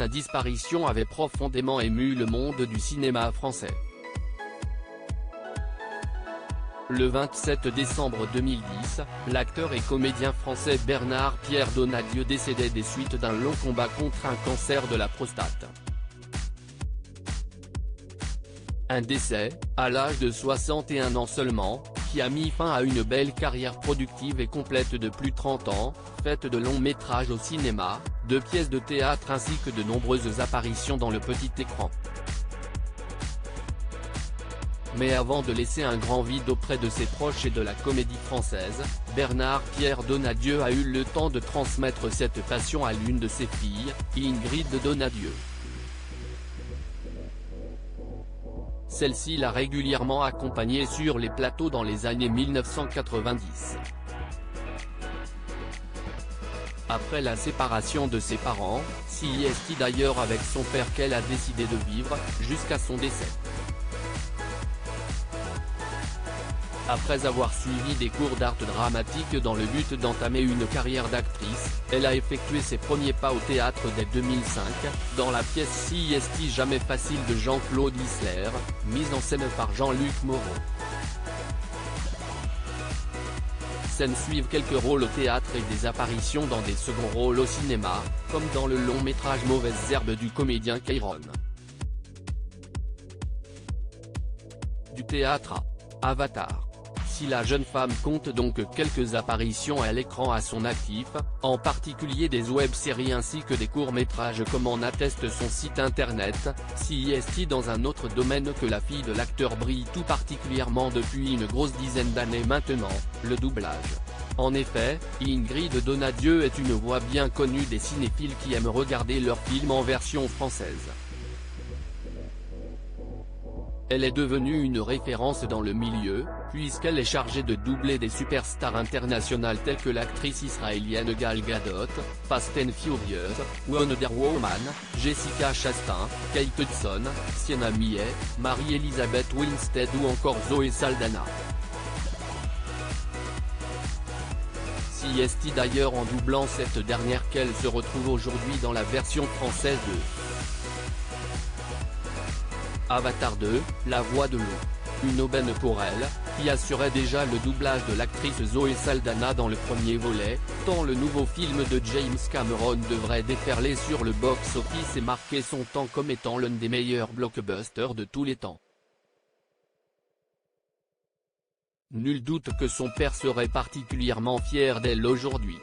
sa disparition avait profondément ému le monde du cinéma français. Le 27 décembre 2010, l'acteur et comédien français Bernard-Pierre Donadieu décédait des suites d'un long combat contre un cancer de la prostate. Un décès, à l'âge de 61 ans seulement, qui a mis fin à une belle carrière productive et complète de plus de 30 ans, faite de longs métrages au cinéma, de pièces de théâtre ainsi que de nombreuses apparitions dans le petit écran. Mais avant de laisser un grand vide auprès de ses proches et de la comédie française, Bernard-Pierre Donadieu a eu le temps de transmettre cette passion à l'une de ses filles, Ingrid Donadieu. Celle-ci l'a régulièrement accompagné sur les plateaux dans les années 1990. Après la séparation de ses parents, c'est d'ailleurs avec son père qu'elle a décidé de vivre, jusqu'à son décès. Après avoir suivi des cours d'art dramatique dans le but d'entamer une carrière d'actrice, elle a effectué ses premiers pas au théâtre dès 2005, dans la pièce CST Jamais facile de Jean-Claude Isler, mise en scène par Jean-Luc Moreau. S'en suivent quelques rôles au théâtre et des apparitions dans des seconds rôles au cinéma, comme dans le long métrage Mauvaises herbes du comédien Kairon. Du théâtre à Avatar. Si la jeune femme compte donc quelques apparitions à l'écran à son actif, en particulier des web-séries ainsi que des courts-métrages comme en atteste son site internet, CST dans un autre domaine que la fille de l'acteur brille tout particulièrement depuis une grosse dizaine d'années maintenant, le doublage. En effet, Ingrid Donadieu est une voix bien connue des cinéphiles qui aiment regarder leurs films en version française. Elle est devenue une référence dans le milieu, puisqu'elle est chargée de doubler des superstars internationales telles que l'actrice israélienne Gal Gadot, Fast and Furious, Wonder Woman, Jessica Chastain, Kate Hudson, Sienna Miller, Marie-Elisabeth Winstead ou encore Zoé Saldana. CST d'ailleurs en doublant cette dernière qu'elle se retrouve aujourd'hui dans la version française de Avatar 2, La Voix de l'eau. Une aubaine pour elle, qui assurait déjà le doublage de l'actrice Zoé Saldana dans le premier volet, tant le nouveau film de James Cameron devrait déferler sur le box-office et marquer son temps comme étant l'un des meilleurs blockbusters de tous les temps. Nul doute que son père serait particulièrement fier d'elle aujourd'hui.